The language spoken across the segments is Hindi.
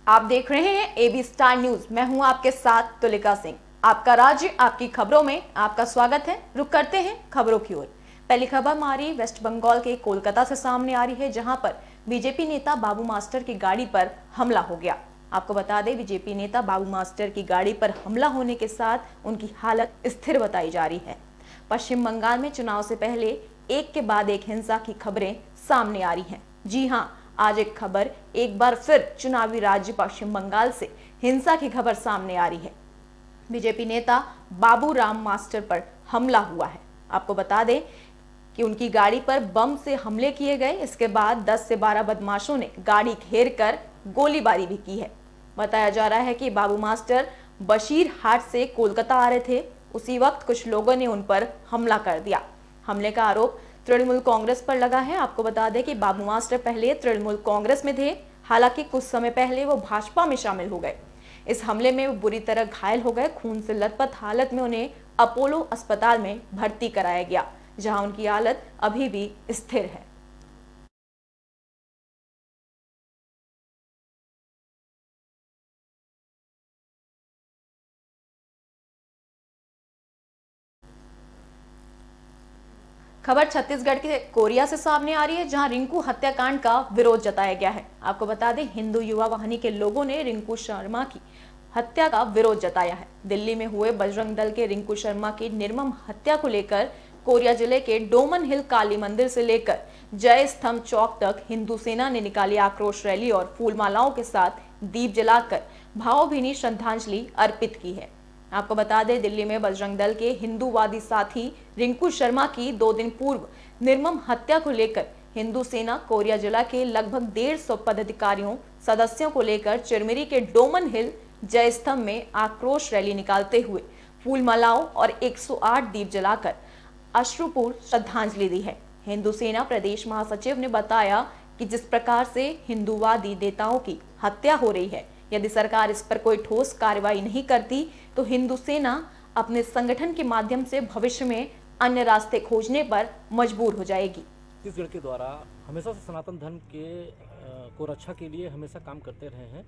आप देख रहे हैं एबी स्टार न्यूज। मैं हूं आपके साथ तुलिका सिंह। आपका राज्य आपकी खबरों में आपका स्वागत है। रुक करते हैं खबरों की ओर। पहली खबर हमारी वेस्ट बंगाल के कोलकाता से सामने आ रही है, जहां पर बीजेपी नेता बाबू मास्टर की गाड़ी पर हमला हो गया। आपको बता दें, बीजेपी नेता बाबू मास्टर की गाड़ी पर हमला होने के साथ उनकी हालत स्थिर बताई जा रही है। पश्चिम बंगाल में चुनाव से पहले एक के बाद एक हिंसा की खबरें सामने आ रही हैं। जी हां, आज एक खबर एक बार फिर चुनावी राज्य पश्चिम बंगाल से हिंसा की खबर सामने आ रही है। बीजेपी नेता बाबू राम मास्टर पर हमला हुआ है। आपको बता दें कि उनकी गाड़ी पर बम से हमले किए गए। इसके बाद 10 से 12 बदमाशों ने गाड़ी घेर कर गोलीबारी भी की है। बताया जा रहा है कि बाबू मास्टर बशीर हाट से कोलकाता आ रहे थे। उसी वक्त कुछ लोगों ने उन पर हमला कर दिया। हमले का आरोप तृणमूल कांग्रेस पर लगा है। आपको बता दें कि बाबू मास्टर पहले तृणमूल कांग्रेस में थे, हालांकि कुछ समय पहले वो भाजपा में शामिल हो गए। इस हमले में वो बुरी तरह घायल हो गए। खून से लथपथ हालत में उन्हें अपोलो अस्पताल में भर्ती कराया गया, जहां उनकी हालत अभी भी स्थिर है। खबर छत्तीसगढ़ के कोरिया से सामने आ रही है, जहां रिंकू हत्याकांड का विरोध जताया गया है। आपको बता दें, हिंदू युवा वाहिनी के लोगों ने रिंकू शर्मा की हत्या का विरोध जताया है। दिल्ली में हुए बजरंग दल के रिंकू शर्मा की निर्मम हत्या को लेकर कोरिया जिले के डोमन हिल काली मंदिर से लेकर जय स्तंभ चौक तक हिंदू सेना ने निकाली आक्रोश रैली और फूलमालाओं के साथ दीप जलाकर भावभीनी श्रद्धांजलि अर्पित की है। आपको बता दें, दिल्ली में बजरंग दल के हिंदूवादी साथी रिंकू शर्मा की 2 दिन पूर्व निर्मम हत्या को लेकर हिंदू सेना कोरिया जिला के लगभग 150 पदाधिकारियों सदस्यों को लेकर चिरमिरी के डोमन हिल जय स्तंभ में आक्रोश रैली निकालते हुए फूलमालाओं और 108 दीप जलाकर अश्रुपूर्ण श्रद्धांजलि दी है। हिंदू सेना प्रदेश महासचिव ने बताया कि जिस प्रकार से हिंदूवादी नेताओं की हत्या हो रही है, यदि सरकार इस पर कोई ठोस कार्रवाई नहीं करती तो हिंदू सेना अपने संगठन के माध्यम से भविष्य में अन्य रास्ते खोजने पर मजबूर हो जाएगी। छत्तीसगढ़ के द्वारा हमेशा से सनातन धर्म के को रक्षा के लिए हमेशा काम करते रहे हैं।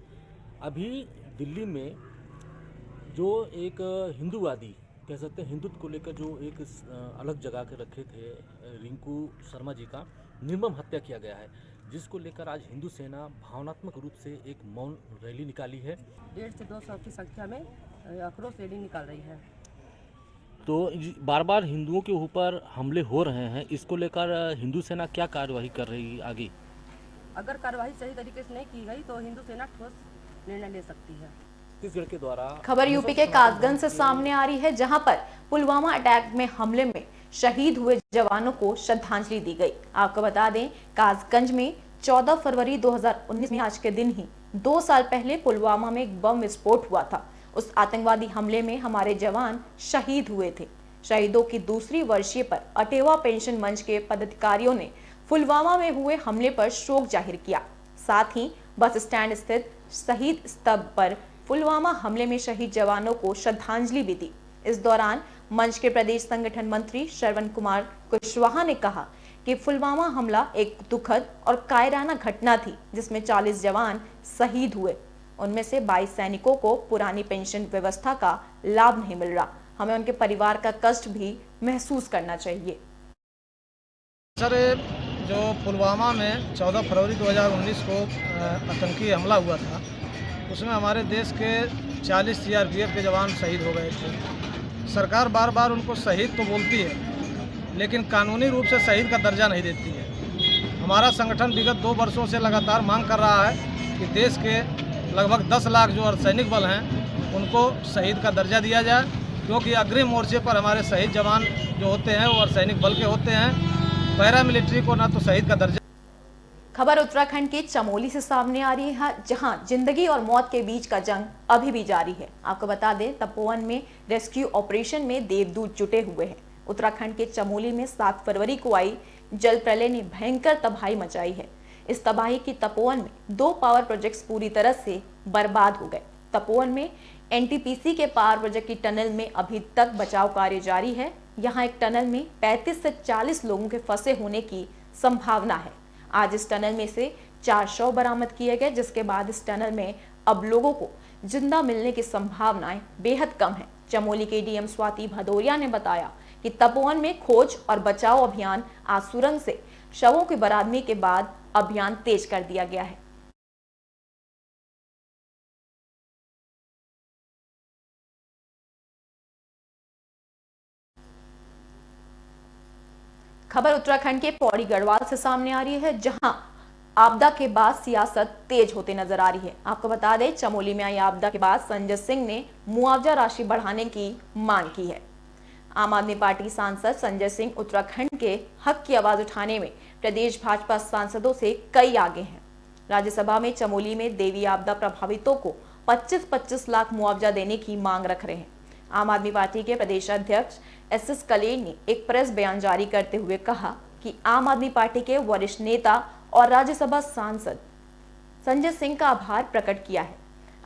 अभी दिल्ली में जो एक हिंदूवादी कह सकते हैं, हिंदुत्व को लेकर जो एक अलग जगह के रखे थे, रिंकू शर्मा जी का निर्मम हत्या किया गया है, जिसको लेकर आज हिंदू सेना भावनात्मक रूप से एक मौन रैली निकाली है। 150 से 200 की संख्या में आक्रोश रैली निकाल रही है। तो बार बार हिंदुओं के ऊपर हमले हो रहे हैं, इसको लेकर हिंदू सेना क्या कार्यवाही कर रही है आगे? अगर कार्यवाही सही तरीके से नहीं की गई तो हिंदू सेना ठोस निर्णय ले सकती है। छत्तीसगढ़ के द्वारा खबर यूपी के कासगंज से सामने आ रही है, जहां पर पुलवामा अटैक में हमले में शहीद हुए जवानों को श्रद्धांजलि दी गई। आपको बता दें, कासगंज में 14 फरवरी 2019 में आज के दिन ही 2 साल पहले पुलवामा में एक बम विस्फोट हुआ था। उस आतंकवादी हमले में हमारे जवान शहीद हुए थे। शहीदों की दूसरी वर्षीय पर अटेवा पेंशन मंच के पदाधिकारियों ने पुलवामा में हुए हमले पर शोक जाहिर किया। साथ ही बस स्टैंड स्थित शहीद स्तंभ पर पुलवामा हमले में शहीद जवानों को श्रद्धांजलि भी दी। इस दौरान मंच के प्रदेश संगठन मंत्री श्रवण कुमार कुशवाहा ने कहा कि पुलवामा हमला एक दुखद और कायराना घटना थी, जिसमें 40 जवान शहीद हुए। उनमें से 22 सैनिकों को पुरानी पेंशन व्यवस्था का लाभ नहीं मिल रहा। हमें उनके परिवार का कष्ट भी महसूस करना चाहिए। सर, जो पुलवामा में 14 फरवरी 2019 को आतंकी हमला हुआ था, उसमें हमारे देश के 40 सीआरपीएफ के जवान शहीद हो गए थे। सरकार बार बार उनको शहीद तो बोलती है, लेकिन कानूनी रूप से शहीद का दर्जा नहीं देती है। हमारा संगठन विगत 2 वर्षों से लगातार मांग कर रहा है कि देश के लगभग 10 लाख जो अर्धसैनिक बल हैं, उनको शहीद का दर्जा दिया जाए, क्योंकि अग्रिम मोर्चे पर हमारे शहीद जवान जो होते हैं वो अर्धसैनिक बल के होते हैं। पैरामिलिट्री को ना तो शहीद का दर्जा। खबर उत्तराखंड के चमोली से सामने आ रही है, जहां जिंदगी और मौत के बीच का जंग अभी भी जारी है। आपको बता दें, तपोवन में रेस्क्यू ऑपरेशन में देवदूत जुटे हुए हैं। उत्तराखंड के चमोली में 7 फरवरी को आई जल प्रलय ने भयंकर तबाही मचाई है। इस तबाही की तपोवन में 2 पावर प्रोजेक्ट्स पूरी तरह से बर्बाद हो गए। तपोवन में एनटीपीसी के पावर प्रोजेक्ट की टनल में अभी तक बचाव कार्य जारी है। यहाँ एक टनल में 35 से 40 लोगों के फंसे होने की संभावना है। आज इस टनल में से 4 शव बरामद किए गए, जिसके बाद इस टनल में अब लोगों को जिंदा मिलने की संभावनाएं बेहद कम है। चमोली के डीएम स्वाति भदौरिया ने बताया कि तपोवन में खोज और बचाव अभियान आज सुरंग से शवों की बरामदगी के बाद अभियान तेज कर दिया गया है। खबर उत्तराखंड के पौड़ी गढ़वाल से सामने आ रही है, जहां आपदा के बाद सियासत तेज होते नजर आ रही है। आपको बता दें, चमोली में आई आपदा के बाद संजय सिंह ने मुआवजा राशि बढ़ाने की मांग की है। आम आदमी पार्टी सांसद संजय सिंह उत्तराखंड के हक की आवाज उठाने में प्रदेश भाजपा सांसदों से कई आगे हैं। राज्यसभा में चमोली में देवी आपदा प्रभावितों को 25-25 लाख मुआवजा देने की मांग रख रहे हैं। आम आदमी पार्टी के प्रदेश अध्यक्ष एस कलेर ने एक प्रेस बयान जारी करते हुए कहा कि आम आदमी पार्टी के वरिष्ठ नेता और राज्यसभा सांसद संजय सिंह का आभार प्रकट किया है।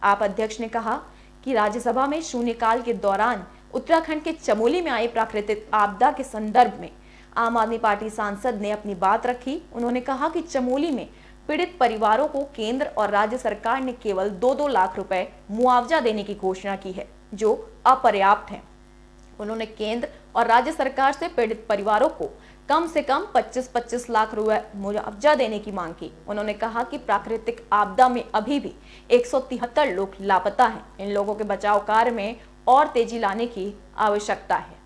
आप अध्यक्ष ने कहा कि राज्यसभा में शून्यकाल के दौरान उत्तराखंड के चमोली में आई प्राकृतिक आपदा के संदर्भ में आम आदमी पार्टी सांसद ने अपनी बात रखी। उन्होंने कहा कि चमोली में पीड़ित परिवारों को केंद्र और राज्य सरकार ने केवल 2-2 लाख रुपए मुआवजा देने की घोषणा की है, जो अपर्याप्त है। उन्होंने केंद्र और राज्य सरकार से पीड़ित परिवारों को कम से कम 25-25 लाख रुपए मुआवजा देने की मांग की। उन्होंने कहा कि प्राकृतिक आपदा में अभी भी 173 लोग लापता हैं। इन लोगों के बचाव कार्य में और तेजी लाने की आवश्यकता है।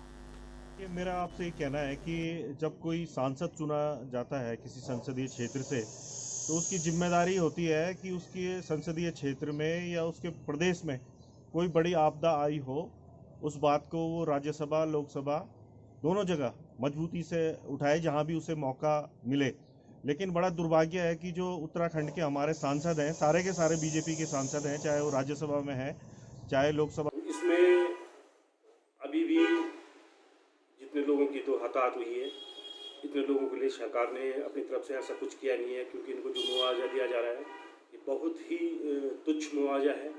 मेरा आपसे ये कहना है कि जब कोई सांसद चुना जाता है किसी संसदीय क्षेत्र से, तो उसकी जिम्मेदारी होती है कि उसके संसदीय क्षेत्र में या उसके प्रदेश में कोई बड़ी आपदा आई हो, उस बात को वो राज्यसभा लोकसभा दोनों जगह मजबूती से उठाए जहां भी उसे मौका मिले। लेकिन बड़ा दुर्भाग्य है कि जो उत्तराखंड के हमारे सांसद हैं, सारे के सारे बीजेपी के सांसद हैं, चाहे वो राज्यसभा में है चाहे लोकसभा। इसमें अभी भी जितने लोगों की तो हताहत हुई है, इतने लोगों के लिए सरकार ने अपनी तरफ से ऐसा कुछ किया नहीं है, क्योंकि इनको जो मुआवजा दिया जा रहा है ये बहुत ही तुच्छ मुआवजा है।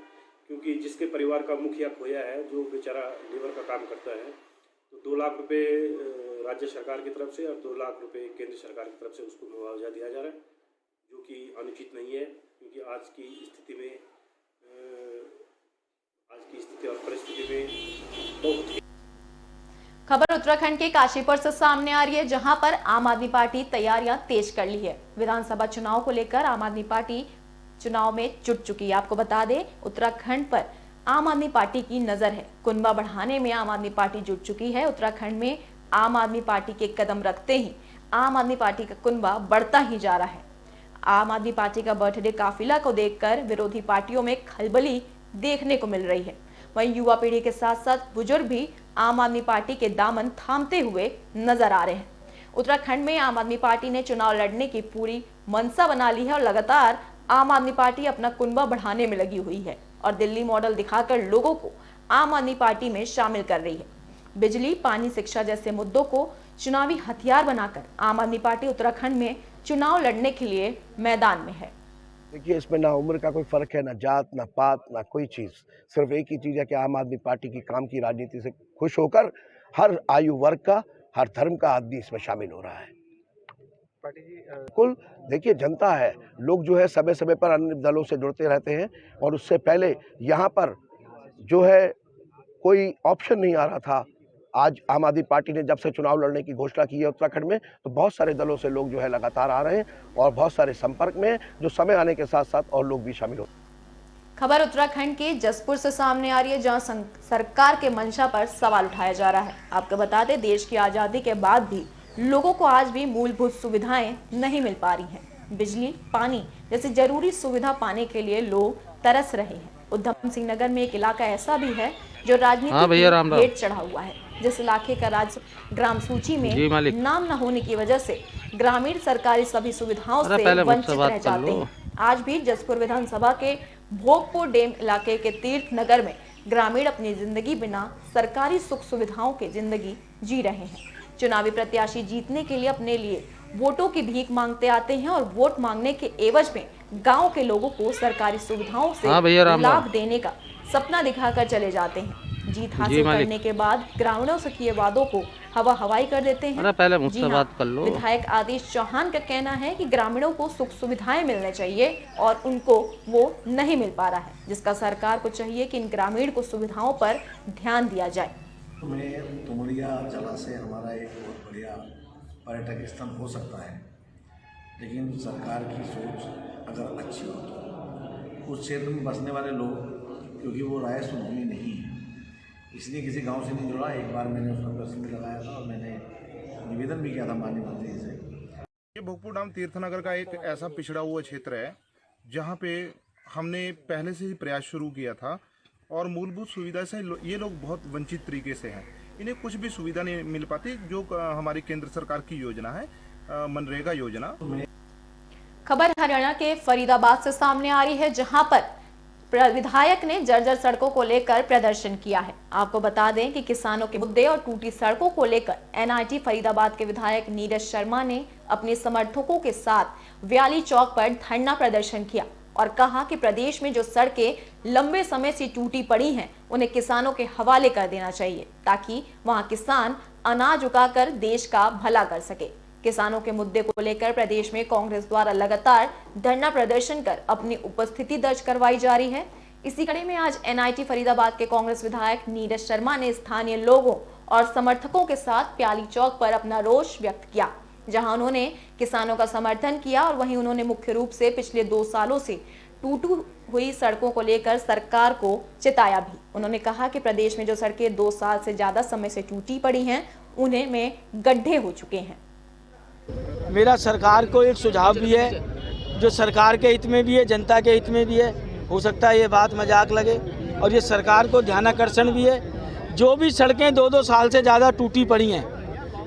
क्योंकि जिसके परिवार का मुखिया खोया है, जो बेचारा लेबर का काम करता है, तो 2 लाख रुपए राज्य सरकार की तरफ से और 2 लाख रुपए केंद्र सरकार की तरफ से उसको मुआवजा दिया जा रहा है, जो कि अनुचित नहीं है। क्योंकि आज की स्थिति और परिस्थिति में बहुत ही। खबर उत्तराखंड के काशीपुर से सामने आ रही है, जहां पर आम आदमी पार्टी तैयारियां तेज कर ली है। विधानसभा चुनाव को लेकर आम आदमी पार्टी चुनाव में जुट चुकी है। आपको बता दें, उत्तराखंड पर आम आदमी पार्टी की नजर है। कुनबा बढ़ाने में आम आदमी पार्टी जुट चुकी है। उत्तराखंड में आम आदमी पार्टी के कदम रखते ही आम आदमी पार्टी का कुनबा बढ़ता ही जा रहा है। आम आदमी पार्टी का बर्थडे काफिला को देखकर विरोधी पार्टियों में खलबली देखने को मिल रही है। वहीं युवा पीढ़ी के साथ साथ बुजुर्ग भी आम आदमी पार्टी के दामन थामते हुए नजर आ रहे हैं। उत्तराखंड में आम आदमी पार्टी ने चुनाव लड़ने की पूरी मंशा बना ली है और लगातार आम आदमी पार्टी अपना कुनबा बढ़ाने में लगी हुई है और दिल्ली मॉडल दिखाकर लोगों को आम आदमी पार्टी में शामिल कर रही है। बिजली, पानी, शिक्षा जैसे मुद्दों को चुनावी हथियार बनाकर आम आदमी पार्टी उत्तराखंड में चुनाव लड़ने के लिए मैदान में है। देखिए, इसमें ना उम्र का कोई फर्क है, ना जात, ना पात, ना कोई चीज़। सिर्फ एक ही चीज़ है कि आम आदमी पार्टी की काम की राजनीति से खुश होकर हर आयु वर्ग का, हर धर्म का आदमी इसमें शामिल हो रहा है। बिल्कुल, देखिए, जनता है, लोग जो है समय समय पर अन्य दलों से जुड़ते रहते हैं और उससे पहले यहाँ पर जो है कोई ऑप्शन नहीं आ रहा था। आज आम आदमी पार्टी ने जब से चुनाव लड़ने की घोषणा की है उत्तराखंड में, तो बहुत सारे दलों से लोग जो है लगातार आ रहे हैं और बहुत सारे संपर्क में, जो समय आने के साथ साथ और लोग भी शामिल हो। खबर उत्तराखंड के जसपुर से सामने आ रही है, जहां सरकार के मंशा पर सवाल उठाया जा रहा है। आपको बता दें, देश की आज़ादी के बाद भी लोगों को आज भी मूलभूत सुविधाएं नहीं मिल पा रही हैं। बिजली, पानी जैसी जरूरी सुविधा पाने के लिए लोग तरस रहे हैं। उधम सिंह नगर में एक इलाका ऐसा भी है जो राजनीतिक भेंट चढ़ा हुआ है, जिस इलाके का राज्य ग्राम सूची में नाम न होने की वजह से ग्रामीण सरकारी सभी सुविधाओं से वंचित रह जाते हैं। आज भी जसपुर विधानसभा के भोगपुर डैम इलाके के तीर्थ नगर में ग्रामीण अपनी जिंदगी बिना सरकारी सुख सुविधाओं के जिंदगी जी रहे हैं। चुनावी प्रत्याशी जीतने के लिए अपने लिए वोटों की भीख मांगते आते हैं और वोट मांगने के एवज में गांव के लोगों को सरकारी सुविधाओं से लाभ देने का सपना दिखाकर चले जाते हैं। जीत हासिल करने के बाद ग्रामीणों से किए वादों को हवा हवाई कर देते हैं। पहले जी मुझसे हाँ, बात कर लो। विधायक आदेश चौहान का कहना है कि ग्रामीणों को सुख सुविधाएं मिलने चाहिए और उनको वो नहीं मिल पा रहा है, जिसका सरकार को चाहिए कि इन ग्रामीण को सुविधाओं पर ध्यान दिया जाए। में तुमड़िया जलाशय हमारा एक बहुत बढ़िया पर्यटक स्थल हो सकता है, लेकिन सरकार की सोच अगर अच्छी हो तो उस क्षेत्र में बसने वाले लोग, क्योंकि वो रायस्व भूमि नहीं है, इसलिए किसी गांव से नहीं जुड़ा। एक बार मैंने उसमें प्रश्न भी लगाया था और मैंने निवेदन भी किया था माननीय मंत्री से। ये भोगपुर धाम तीर्थनगर का एक ऐसा पिछड़ा हुआ क्षेत्र है जहाँ पे हमने पहले से ही प्रयास शुरू किया था और मूलभूत सुविधा से ये लोग बहुत वंचित तरीके से हैं। इन्हें कुछ भी सुविधा नहीं मिल पाती, जो हमारी केंद्र सरकार की योजना है, मनरेगा योजना। खबर हरियाणा के फरीदाबाद से सामने आ रही है, जहां पर विधायक ने जर्जर सड़कों को लेकर प्रदर्शन किया है। आपको बता दें कि किसानों के मुद्दे और टूटी सड़कों को लेकर एनआईटी फरीदाबाद के विधायक नीरज शर्मा ने अपने समर्थकों के साथ व्याली चौक पर धरना प्रदर्शन किया और कहा कि प्रदेश में जो सड़कें लंबे समय से टूटी पड़ी हैं, उन्हें किसानों के हवाले कर देना चाहिए, ताकि वहां किसान अनाज उगाकर देश का भला कर सके। किसानों के मुद्दे को लेकर प्रदेश में कांग्रेस द्वारा लगातार धरना प्रदर्शन कर अपनी उपस्थिति दर्ज करवाई जा रही है। इसी कड़ी में आज एनआईटी फरीदाबाद के कांग्रेस विधायक नीरज शर्मा ने स्थानीय लोगों और समर्थकों के साथ प्याली चौक पर अपना रोष व्यक्त किया, जहां उन्होंने किसानों का समर्थन किया और वहीं उन्होंने मुख्य रूप से पिछले 2 सालों से टूटी हुई सड़कों को लेकर सरकार को चिताया भी। उन्होंने कहा कि प्रदेश में जो सड़कें 2 साल से ज्यादा समय से टूटी पड़ी हैं, उन्हें में गड्ढे हो चुके हैं। मेरा सरकार को एक सुझाव भी है, जो सरकार के हित में भी है, जनता के हित में भी है। हो सकता है ये बात मजाक लगे और ये सरकार को ध्यानाकर्षण भी है। जो भी सड़कें 2-2 साल से ज़्यादा टूटी पड़ी हैं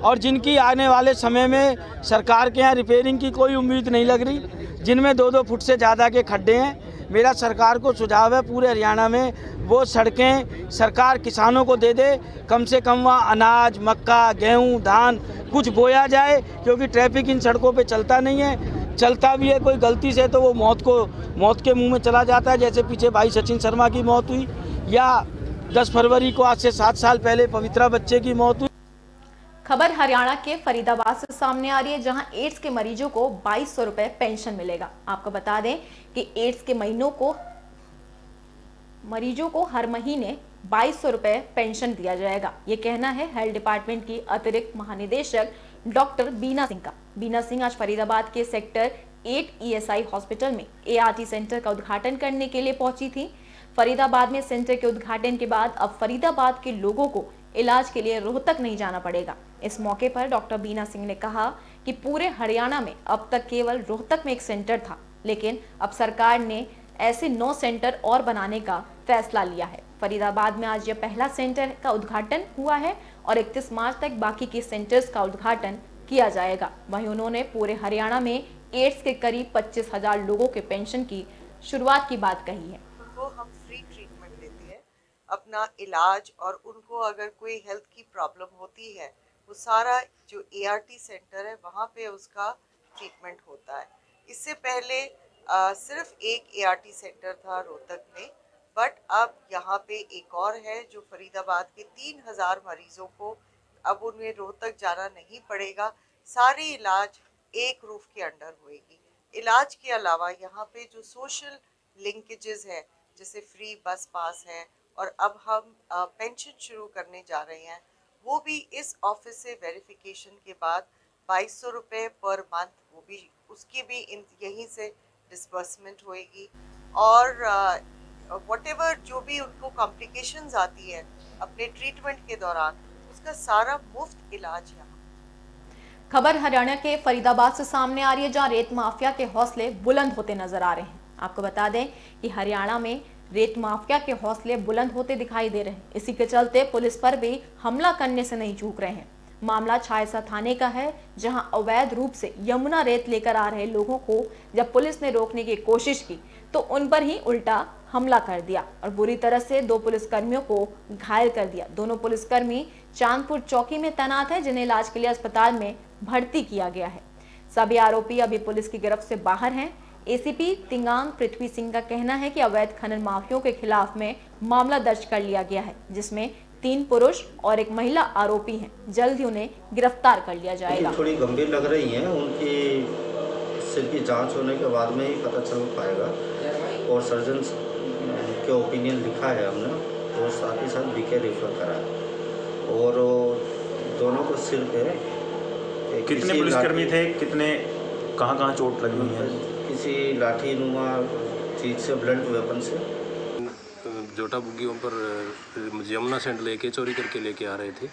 और जिनकी आने वाले समय में सरकार के यहाँ रिपेयरिंग की कोई उम्मीद नहीं लग रही, जिनमें 2-2 फुट से ज़्यादा के खड्डे हैं, मेरा सरकार को सुझाव है पूरे हरियाणा में वो सड़कें सरकार किसानों को दे दे। कम से कम वहाँ अनाज, मक्का, गेहूँ, धान कुछ बोया जाए, क्योंकि ट्रैफिक इन सड़कों पे चलता नहीं है। चलता भी है कोई गलती से तो वो मौत के मुंह में चला जाता है। जैसे पीछे भाई सचिन शर्मा की मौत हुई, या 10 फरवरी को आज से 7 साल पहले पवित्रा बच्चे की मौत हुई। खबर हरियाणा के फरीदाबाद से सामने आ रही है, जहां एड्स के मरीजों को 2200 रुपए पेंशन मिलेगा। आपको बता दें कि एड्स के मरीजों को हर महीने 2200 रुपए पेंशन दिया जाएगा। ये कहना है हेल्थ डिपार्टमेंट की अतिरिक्त महानिदेशक डॉक्टर बीना सिंह का। बीना सिंह आज फरीदाबाद के सेक्टर 8 ईएसआई हॉस्पिटल में एआरटी सेंटर का उद्घाटन करने के लिए पहुंची थी। फरीदाबाद में सेंटर के उद्घाटन के बाद अब फरीदाबाद के लोगों को इलाज के लिए रोहतक नहीं जाना पड़ेगा। इस मौके पर डॉक्टर बीना सिंह ने कहा कि पूरे हरियाणा में अब तक केवल रोहतक में एक सेंटर था, लेकिन अब सरकार ने ऐसे 9 सेंटर और बनाने का फैसला लिया है। फरीदाबाद में आज यह पहला सेंटर का उद्घाटन हुआ है और 31 मार्च तक बाकी के सेंटर्स का उद्घाटन किया जाएगा। वहीं उन्होंने पूरे हरियाणा में एड्स के करीब 25,000 लोगों के पेंशन की शुरुआत की बात कही है। उनको हम फ्री ट्रीटमेंट देते हैं, अपना इलाज, और उनको अगर कोई हेल्थ की प्रॉब्लम होती है, वो सारा जो एआरटी सेंटर है वहाँ पे उसका ट्रीटमेंट होता है। इससे पहले सिर्फ एक एआरटी सेंटर था रोहतक में, बट अब यहाँ पे एक और है जो फरीदाबाद के 3000 मरीजों को अब उन्हें रोहतक जाना नहीं पड़ेगा। सारे इलाज एक रूफ के अंडर होएगी। इलाज के अलावा यहाँ पे जो सोशल लिंकेजेस है, जैसे फ्री बस पास है, और अब हम पेंशन शुरू करने जा रहे हैं, वो भी इस ऑफिस से वेरिफिकेशन के बाद 2200 रुपये पर मंथ, वो भी उसकी भी यहीं से डिस्बर्समेंट होएगी। और व्हाटएवर जो भी उनको कॉम्प्लिकेशंस आती है अपने ट्रीटमेंट के दौरान, उसका सारा मुफ्त इलाज यहाँ। खबर हरियाणा के फरीदाबाद से सामने आ रही है, जहां रेत माफिया के हौसले बुलंद होते नजर आ रहे हैं। आपको बता दें कि हरियाणा में रेत माफिया के हौसले बुलंद होते दिखाई दे रहे हैं। इसी के चलते पुलिस पर भी हमला करने से नहीं चूक रहे हैं। मामला छायसा थाने का है, जहां अवैध रूप से यमुना रेत लेकर आ रहे लोगों को जब पुलिस ने रोकने की कोशिश की तो उन पर ही उल्टा हमला कर दिया और बुरी तरह से 2 पुलिसकर्मियों को घायल कर दिया। दोनों पुलिसकर्मी चांदपुर चौकी में तैनात है, जिन्हें इलाज के लिए अस्पताल में भर्ती किया गया है। सभी आरोपी अभी पुलिस की गिरफ्त से बाहर हैं। एसीपी तिंगांग पृथ्वी सिंह का कहना है कि अवैध खनन माफियों के खिलाफ में मामला दर्ज कर लिया गया है, जिसमें 3 पुरुष और 1 महिला आरोपी हैं। जल्द ही उन्हें गिरफ्तार कर लिया जाएगा। थोड़ी गंभीर लग रही हैं, उनकी सिर की जांच होने के बाद में ही पता चल पाएगा। और सर्जन के ओपिनियन लिखा है हमने, और साथ ही साथ बीके रेफर करा है। और दोनों को सिर पे कितने पुलिसकर्मी थे, कितने कहाँ चोट लगी है? किसी लाठी नुमा चीज से, ब्लंट वेपन से। जोटा बुग्गियों पर यमुना सेंट लेके चोरी करके लेके आ रहे थे,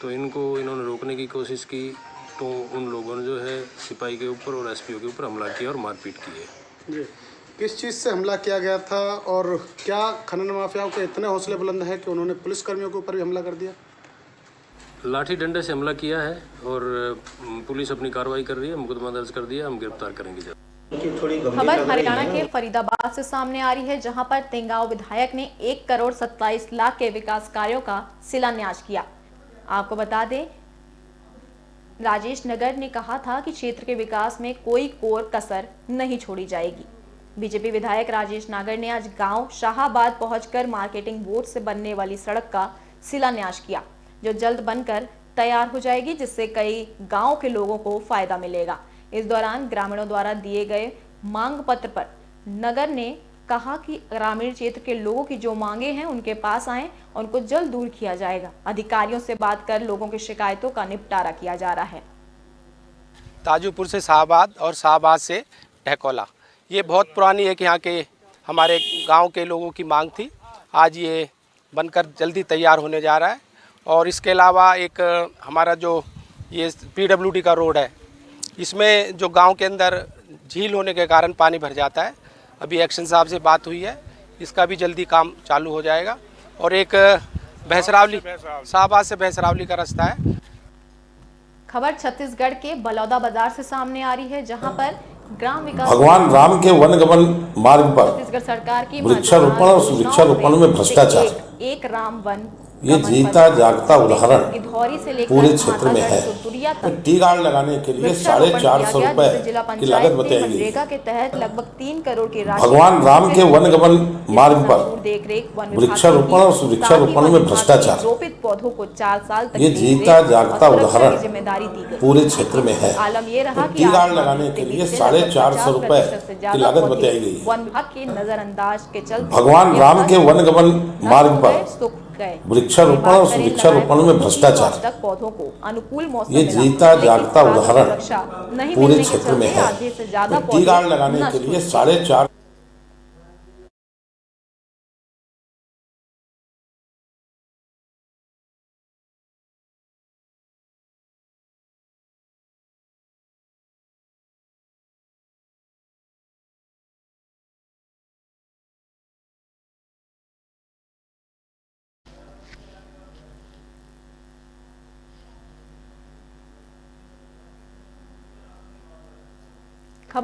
तो इन्होंने रोकने की कोशिश की, तो उन लोगों ने जो है सिपाही के ऊपर और एसपीओ के ऊपर हमला किया और मारपीट की है। जी, किस चीज़ से हमला किया गया था और क्या खनन माफियाओं के इतने हौसले बुलंद हैं कि उन्होंने पुलिसकर्मियों के ऊपर भी हमला कर दिया? लाठी डंडे से हमला किया है और पुलिस अपनी कार्रवाई कर रही है, मुकदमा दर्ज कर दिया, हम गिरफ्तार करेंगे जल्द। खबर हरियाणा के फरीदाबाद से सामने आ रही है, जहां पर तेंगांव विधायक ने 1 करोड़ 27 लाख के विकास कार्यों का शिलान्यास किया। आपको बता दें, राजेश नगर ने कहा था कि क्षेत्र के विकास में कोई कोर कसर नहीं छोड़ी जाएगी। बीजेपी विधायक राजेश नागर ने आज गांव शाहाबाद पहुंचकर मार्केटिंग बोर्ड से बनने वाली सड़क का शिलान्यास किया, जो जल्द बनकर तैयार हो जाएगी, जिससे कई गांव के लोगों को फायदा मिलेगा। इस दौरान ग्रामीणों द्वारा दिए गए मांग पत्र पर नगर ने कहा कि ग्रामीण क्षेत्र के लोगों की जो मांगे हैं उनके पास आएं, उनको जल्द दूर किया जाएगा। अधिकारियों से बात कर लोगों की शिकायतों का निपटारा किया जा रहा है। ताजूपुर से शाहबाद और शाहबाद से ढकोला, ये बहुत पुरानी एक यहाँ के हमारे गांव के लोगों की मांग थी। आज ये बनकर जल्दी तैयार होने जा रहा है। और इसके अलावा एक हमारा जो ये PWD का रोड है, इसमें जो गांव के अंदर झील होने के कारण पानी भर जाता है, अभी एक्शन साहब से बात हुई है, इसका भी जल्दी काम चालू हो जाएगा। और एक भैंसरावली, शाहबाद से भैंसरावली का रास्ता है। खबर छत्तीसगढ़ के बलौदा बाजार से सामने आ रही है, जहां पर ग्राम विकास भगवान राम के वनगमन मार्ग पर छत्तीसगढ़ सरकार की वृक्षारोपण और वृक्षारोपण में भ्रष्टाचार एक राम वन ये जीता जागता उदाहरण पूरे क्षेत्र में है। टी गार्ड लगाने के लिए 450 रुपए की लागत बताई गई। मनरेगा के तहत लगभग 3 करोड़ की राशि भगवान राम के वनगमन मार्ग पर वृक्षारोपण और वृक्षारोपण में भ्रष्टाचार रोपित पौधों को 4 साल तक ये जीता जागता उदाहरण जिम्मेदारी दी गई। पूरे क्षेत्र में है। आलम ये रहा कि टी गार्ड लगाने के लिए 450 रुपए की लागत बताई गई। वन विभाग के नजरअंदाज के चलते भगवान राम के वनगमन मार्ग पर वृक्षारोपण और वृक्षारोपण में भ्रष्टाचार पौधों को अनुकूल मौसम ये जीता जागता उदाहरण पूरे क्षेत्र में है। टी गार्ड लगाने के लिए 4.5खबर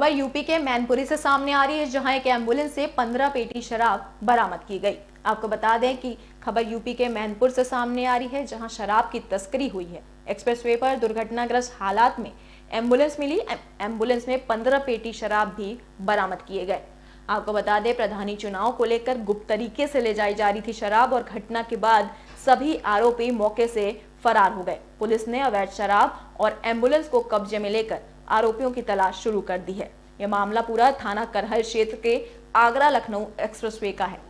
यूपी के मैनपुरी से सामने आ रही है, जहां एक एम्बुलेंस से 15 पेटी शराब बरामद की गई। आपको बता दें कि खबर यूपी के मैनपुर से सामने आ रही है, जहां शराब की तस्करी हुई है। एक्सप्रेसवे पर दुर्घटनाग्रस्त हालात में एम्बुलेंस मिली। एम्बुलेंस में 15 पेटी शराब भी बरामद किए गए। आपको बता दें, प्रधानी चुनाव को लेकर गुप्त तरीके से ले जाई जा रही थी शराब, और घटना के बाद सभी आरोपी मौके से फरार हो गए। पुलिस ने अवैध शराब और एम्बुलेंस को कब्जे में लेकर आरोपियों की तलाश शुरू कर दी है। यह मामला पूरा थाना करहल क्षेत्र के आगरा लखनऊ एक्सप्रेसवे का है।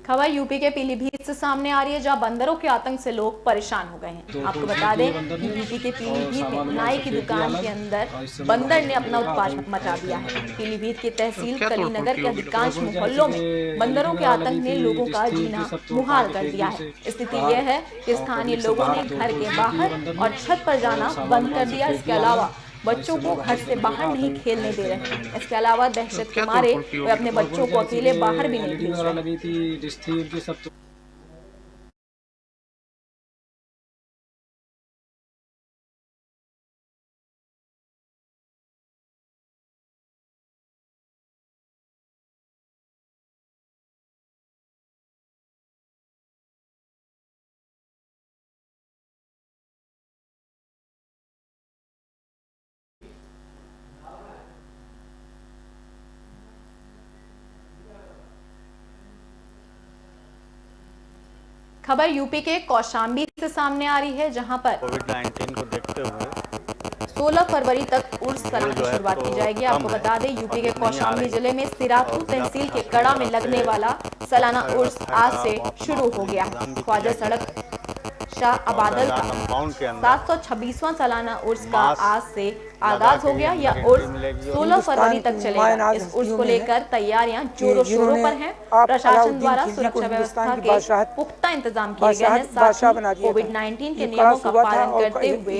खबर यूपी के पीलीभीत से सामने आ रही है, जहां बंदरों के आतंक से लोग परेशान हो गए हैं। आपको बता दें कि यूपी के पीलीभीत में नाई की दुकान के अंदर बंदर ने अपना उत्पात मचा दिया है। पीलीभीत के तहसील कलीनगर के अधिकांश मोहल्लों में बंदरों के आतंक ने लोगों का जीना मुहाल कर दिया है। स्थिति यह है कि स्थानीय लोगों ने घर के बाहर और छत पर जाना बंद कर दिया। इसके अलावा बच्चों को घर से बाहर नहीं खेलने दे रहे हैं। इसके अलावा दहशत के मारे वे अपने बच्चों को अकेले बाहर भी नहीं भेज रहे हैं। खबर यूपी के कौशाम्बी से सामने आ रही है, जहां पर कोविड-19 को देखते हुए 16 फरवरी तक उर्स कराने की शुरुआत की जाएगी। आपको बता दें, यूपी के कौशाम्बी जिले में सिराथू तहसील के कड़ा में लगने वाला सालाना उर्स आज से शुरू हो गया है। ख्वाजा सड़क शाह अबादल का 726वां सालाना उर्स का आज से आगाज हो गया। यह उर्स 16 फरवरी तक चलेगा। इस उर्स को लेकर तैयारियां जोरों शोरों पर हैं। प्रशासन द्वारा सुरक्षा व्यवस्था के पुख्ता इंतजाम किए गए हैं। साथ ही कोविड-19 के नियमों का पालन करते हुए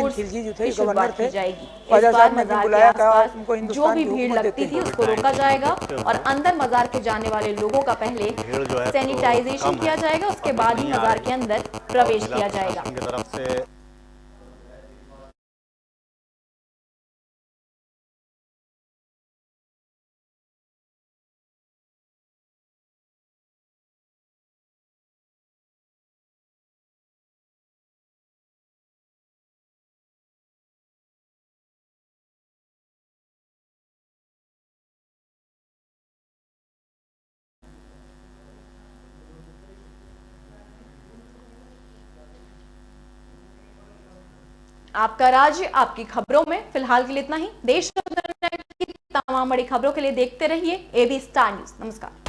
उर्स की शुरुआत की जाएगी। इस बार मजार के आसपास जो भी भीड़ लगती थी उसको रोका जाएगा और अंदर मजार के जाने वाले लोगों का पहले सैनिटाइजेशन किया जाएगा, उसके बाद ही मजार के अंदर प्रवेश किया जाएगा। आपका राज्य आपकी खबरों में फिलहाल के लिए इतना ही। देश और दुनिया की तमाम बड़ी खबरों के लिए देखते रहिए AB स्टार न्यूज। नमस्कार।